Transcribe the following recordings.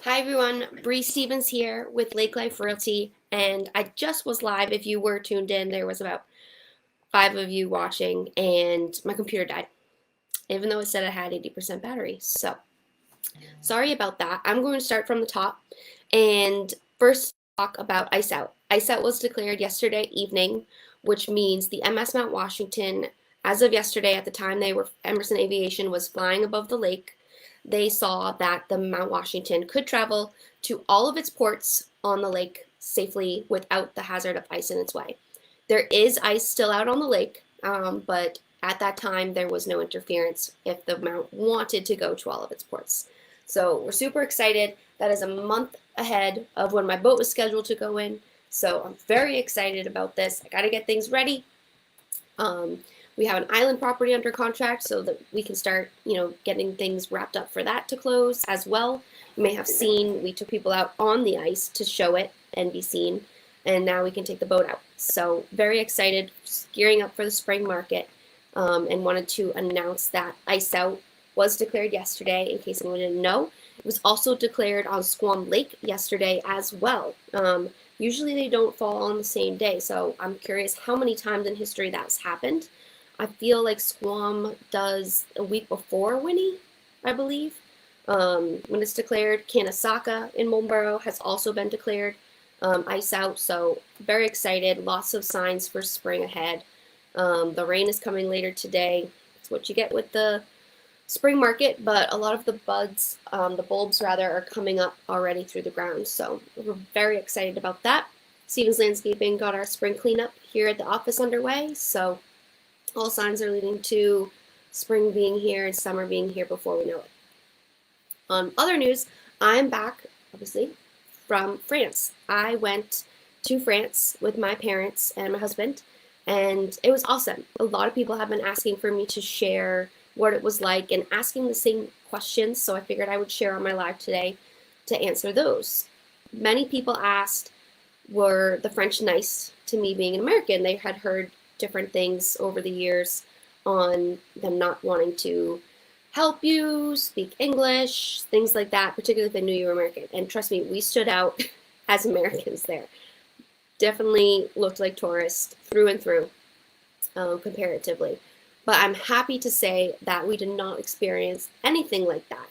Hi everyone, Brie Stevens here with Lake Life Realty, and I just was live. If you were tuned in, there was about 5 of you watching, and my computer died, even though it said it had 80% battery. So, sorry about that. I'm going to start from the top, and first talk about ice out. Ice out was declared yesterday evening, which means the MS Mount Washington, as of yesterday, at the time Emerson Aviation was flying above the lake, they saw that the Mount Washington could travel to all of its ports on the lake safely without the hazard of ice in its way. There is ice still out on the lake, but at that time there was no interference if the Mount wanted to go to all of its ports. So we're super excited. That is a month ahead of when my boat was scheduled to go in. So I'm very excited about this. I got to get things ready. Um, we have an island property under contract so that we can start, getting things wrapped up for that to close as well. You may have seen we took people out on the ice to show it and be seen, and now we can take the boat out. So very excited, gearing up for the spring market, and wanted to announce that ice out was declared yesterday. In case anyone didn't know, it was also declared on Squam Lake yesterday as well. Usually they don't fall on the same day, so I'm curious how many times in history that's happened. I feel like Squam does a week before Winnie, I believe. When it's declared, Kanasaka in Mulboro has also been declared ice out, so very excited. Lots of signs for spring ahead. The rain is coming later today. It's what you get with the spring market, but a lot of the bulbs rather, are coming up already through the ground. So we're very excited about that. Stevens Landscaping got our spring cleanup here at the office underway. So all signs are leading to spring being here and summer being here before we know it. On other news, I'm back, obviously, from France. I went to France with my parents and my husband, and it was awesome. A lot of people have been asking for me to share what it was like and asking the same questions, so I figured I would share on my live today to answer those. Many people asked, were the French nice to me being an American? They had heard different things over the years on them not wanting to help you speak English, things like that, particularly if they knew you were American. And trust me, we stood out as Americans there. Definitely looked like tourists through and through, comparatively. But I'm happy to say that we did not experience anything like that.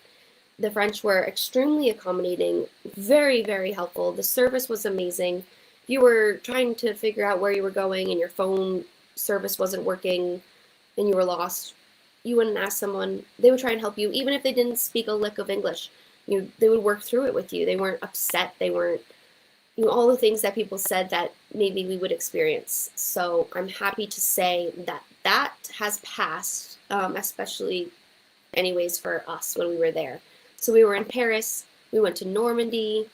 The French were extremely accommodating, very, very helpful. The service was amazing. If you were trying to figure out where you were going and your phone service wasn't working and you were lost, you wouldn't ask someone. They would try and help you, even if they didn't speak a lick of English. They would work through it with you. They weren't upset. They weren't, all the things that people said that maybe we would experience. So I'm happy to say that that has passed, especially anyways for us when we were there. So we were in Paris, we went to Normandy,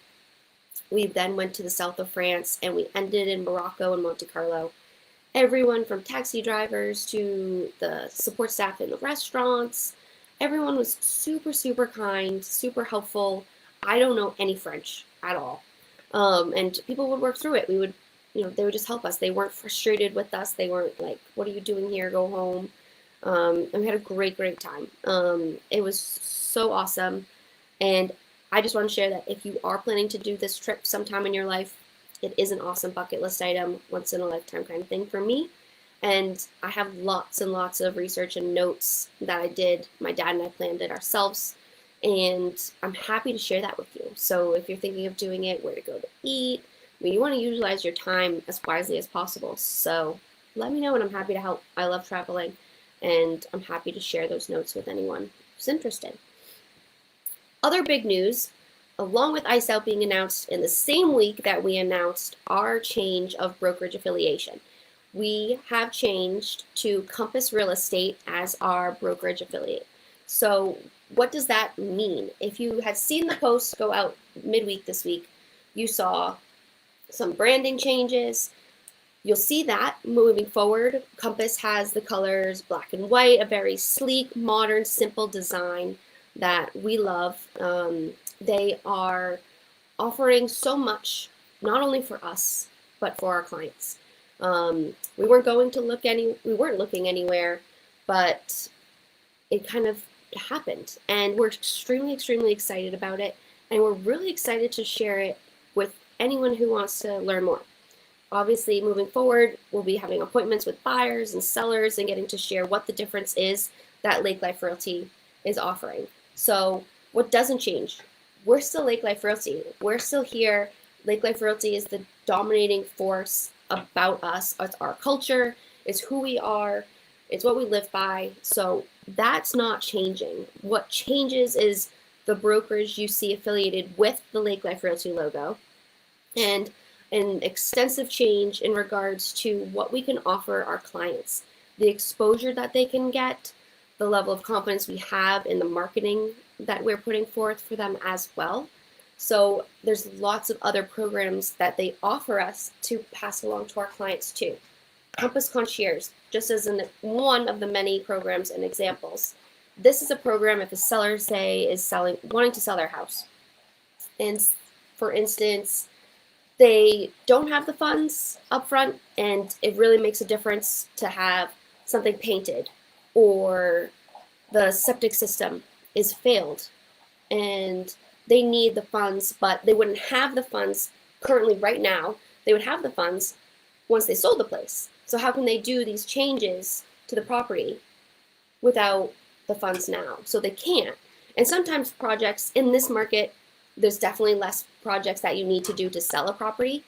we then went to the south of France, and we ended in Morocco and Monte Carlo. Everyone from taxi drivers to the support staff in the restaurants, everyone was super, super kind, super helpful. I don't know any French at all. And people would work through it. We would, they would just help us. They weren't frustrated with us. They weren't like, what are you doing here? Go home. And we had a great, great time. It was so awesome. And I just want to share that if you are planning to do this trip sometime in your life, it is an awesome bucket list item, once in a lifetime kind of thing for me. And I have lots and lots of research and notes that I did. My dad and I planned it ourselves. And I'm happy to share that with you. So if you're thinking of doing it, where to go to eat, you want to utilize your time as wisely as possible. So let me know and I'm happy to help. I love traveling and I'm happy to share those notes with anyone who's interested. Other big news, along with Ice Out being announced in the same week that we announced our change of brokerage affiliation, we have changed to Compass Real Estate as our brokerage affiliate. So what does that mean? If you had seen the post go out midweek this week, you saw some branding changes. You'll see that moving forward. Compass has the colors black and white, a very sleek, modern, simple design that we love. They are offering so much, not only for us, but for our clients. We weren't looking anywhere, but it kind of happened, and we're extremely, extremely excited about it. and we're really excited to share it with anyone who wants to learn more. Obviously, moving forward, we'll be having appointments with buyers and sellers and getting to share what the difference is that Lake Life Realty is offering. So, what doesn't change? We're still Lake Life Realty. We're still here. Lake Life Realty is the dominating force about us. It's our culture, it's who we are, it's what we live by. So, that's not changing. What changes is the brokerage you see affiliated with the Lake Life Realty logo, and an extensive change in regards to what we can offer our clients, the exposure that they can get, the level of confidence we have in the marketing that we're putting forth for them as well. So there's lots of other programs that they offer us to pass along to our clients too. Compass Concierge, just as one of the many programs and examples. This is a program if a seller, say, is wanting to sell their house. And for instance, they don't have the funds up front, and it really makes a difference to have something painted, or the septic system is failed and they need the funds, but they wouldn't have the funds currently right now. They would have the funds once they sold the place. So how can they do these changes to the property without the funds now? So they can't. And sometimes projects in this market, there's definitely less projects that you need to do to sell a property,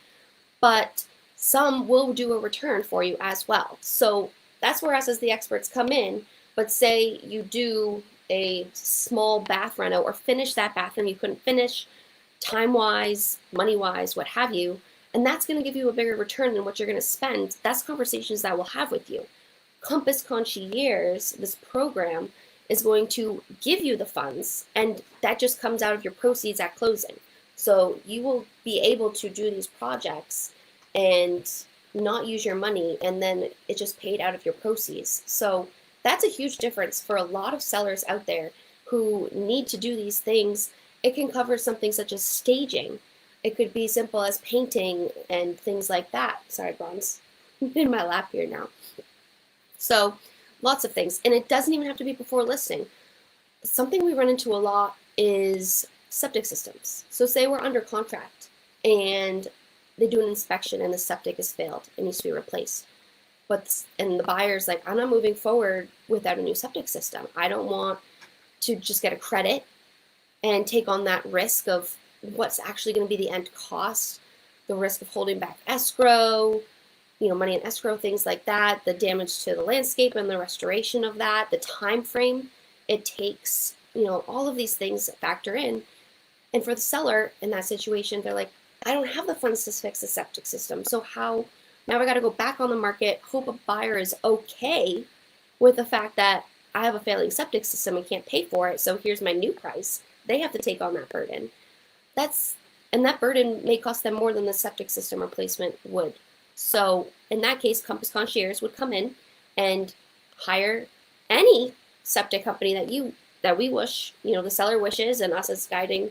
but some will do a return for you as well. So that's where us as the experts come in. But say you do a small bath reno or finish that bathroom you couldn't finish, time-wise, money-wise, what have you, and that's going to give you a bigger return than what you're going to spend. That's conversations that we'll have with you. Compass Concierge, this program, is going to give you the funds, and that just comes out of your proceeds at closing. So you will be able to do these projects and not use your money, and then it just paid out of your proceeds. So that's a huge difference for a lot of sellers out there who need to do these things. It can cover something such as staging. It could be simple as painting and things like that. Sorry, Bronze. I'm in my lap here now. So lots of things. And it doesn't even have to be before listing. Something we run into a lot is septic systems. So say we're under contract and they do an inspection and the septic has failed and needs to be replaced. And the buyer's like, I'm not moving forward without a new septic system. I don't want to just get a credit and take on that risk of what's actually going to be the end cost, the risk of holding back escrow, money in escrow, things like that, the damage to the landscape and the restoration of that, the time frame it takes, all of these things factor in. And for the seller in that situation, they're like, I don't have the funds to fix the septic system. So how? Now I got to go back on the market, hope a buyer is okay with the fact that I have a failing septic system and can't pay for it. So here's my new price. They have to take on that burden. And that burden may cost them more than the septic system replacement would. So in that case, Compass Concierge would come in and hire any septic company that we wish, the seller wishes, and us as guiding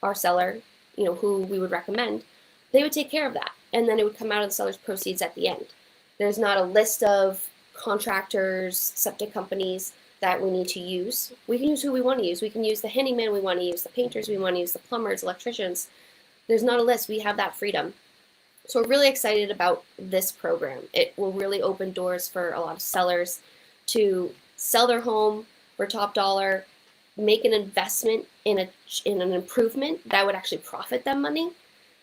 our seller, who we would recommend. They would take care of that, and then it would come out of the seller's proceeds at the end. There's not a list of contractors, septic companies that we need to use. We can use who we want to use. We can use the handyman we want to use, the painters we want to use, the plumbers, electricians. There's not a list. We have that freedom. So we're really excited about this program. It will really open doors for a lot of sellers to sell their home for top dollar, make an investment in an improvement that would actually profit them money.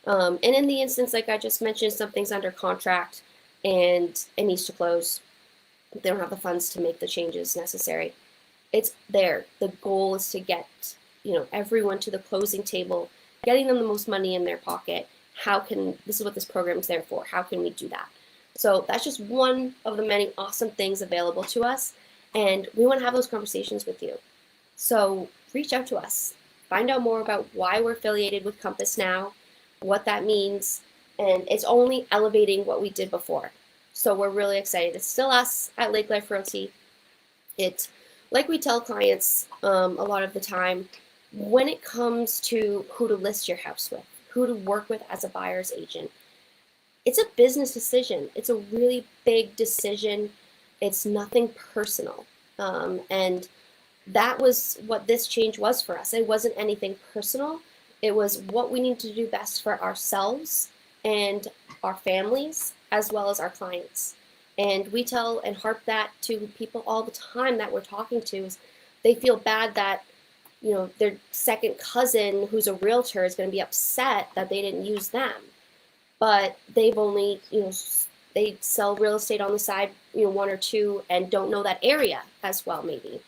And in the instance, like I just mentioned, something's under contract and it needs to close. They don't have the funds to make the changes necessary. It's there. The goal is to get, everyone to the closing table, getting them the most money in their pocket. This is what this program is there for. How can we do that? So that's just one of the many awesome things available to us. And we want to have those conversations with you. So reach out to us. Find out more about why we're affiliated with Compass now, what that means, and it's only elevating what we did before. So we're really excited. It's still us at Lake Life Realty. It's like we tell clients a lot of the time, when it comes to who to list your house with, who to work with as a buyer's agent, it's a business decision. It's a really big decision. It's nothing personal. And that was what this change was for us. It wasn't anything personal. It was what we need to do best for ourselves and our families, as well as our clients. And we tell and harp that to people all the time that we're talking to. Is they feel bad that their second cousin who's a realtor is going to be upset that they didn't use them, but they've only they sell real estate on the side, one or two, and don't know that area as well. Maybe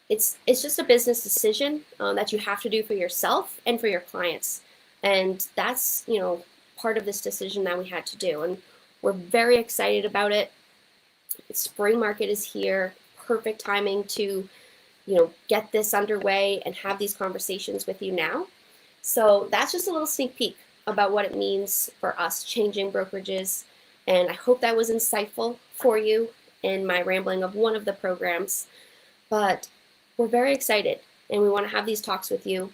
it's just a business decision that you have to do for yourself and for your clients, and that's part of this decision that we had to do, and we're very excited about it. Spring market is here, perfect timing to get this underway and have these conversations with you now. So that's just a little sneak peek about what it means for us changing brokerages. And I hope that was insightful for you in my rambling of one of the programs. But we're very excited and we want to have these talks with you.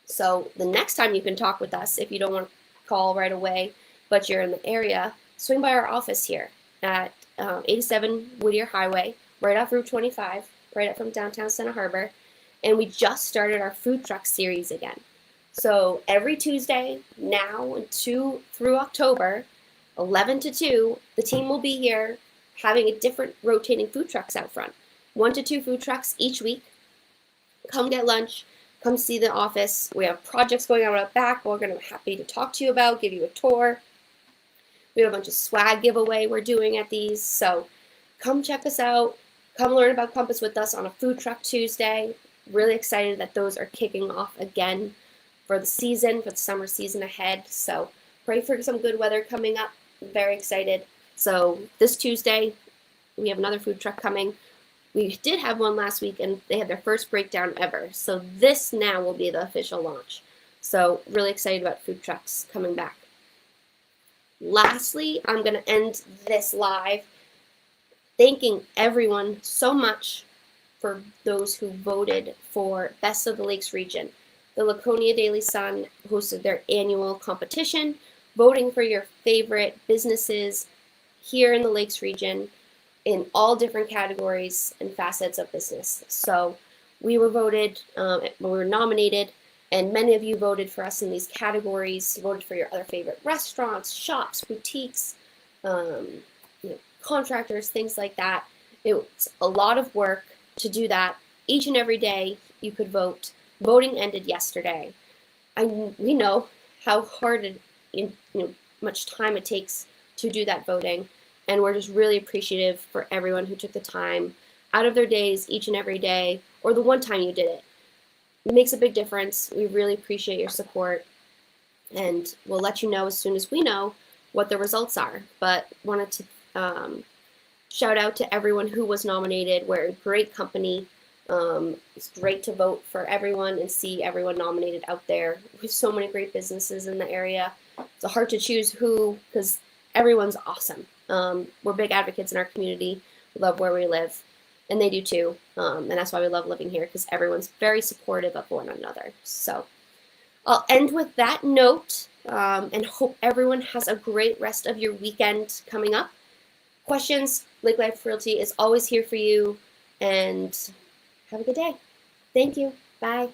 So the next time you can talk with us, if you don't want to call right away, but you're in the area, swing by our office here at 87 Whittier Highway, right off Route 25, right up from downtown Santa Harbor. And we just started our food truck series again. So every Tuesday now through October, 11 to 2, the team will be here having a different rotating food trucks out front. 1 to 2 food trucks each week. Come get lunch. Come see the office. We have projects going on out back we're going to be happy to talk to you about, give you a tour. We have a bunch of swag giveaway we're doing at these. So come check us out. Come learn about Compass with us on a Food Truck Tuesday. Really excited that those are kicking off again for the season, for the summer season ahead. So pray for some good weather coming up. Very excited. So this Tuesday, we have another food truck coming. We did have one last week and they had their first breakdown ever. So this now will be the official launch. So really excited about food trucks coming back. Lastly, I'm going to end this live thanking everyone so much for those who voted for Best of the Lakes region. The Laconia Daily Sun hosted their annual competition, voting for your favorite businesses here in the Lakes region in all different categories and facets of business. So we were voted, we were nominated, and many of you voted for us in these categories, voted for your other favorite restaurants, shops, boutiques, contractors, things like that. It's a lot of work to do that. Each and every day you could vote. Voting ended yesterday. We know how hard much time it takes to do that voting, and we're just really appreciative for everyone who took the time out of their days each and every day, or the one time you did it. It makes a big difference. We really appreciate your support, and we'll let you know as soon as we know what the results are. But wanted to shout out to everyone who was nominated. We're a great company. It's great to vote for everyone and see everyone nominated out there. We have so many great businesses in the area. It's hard to choose who because everyone's awesome. We're big advocates in our community. We love where we live, and they do too. And that's why we love living here, because everyone's very supportive of one another. So I'll end with that note and hope everyone has a great rest of your weekend coming up. Questions, Lake Life Realty is always here for you, and have a good day. Thank you. Bye.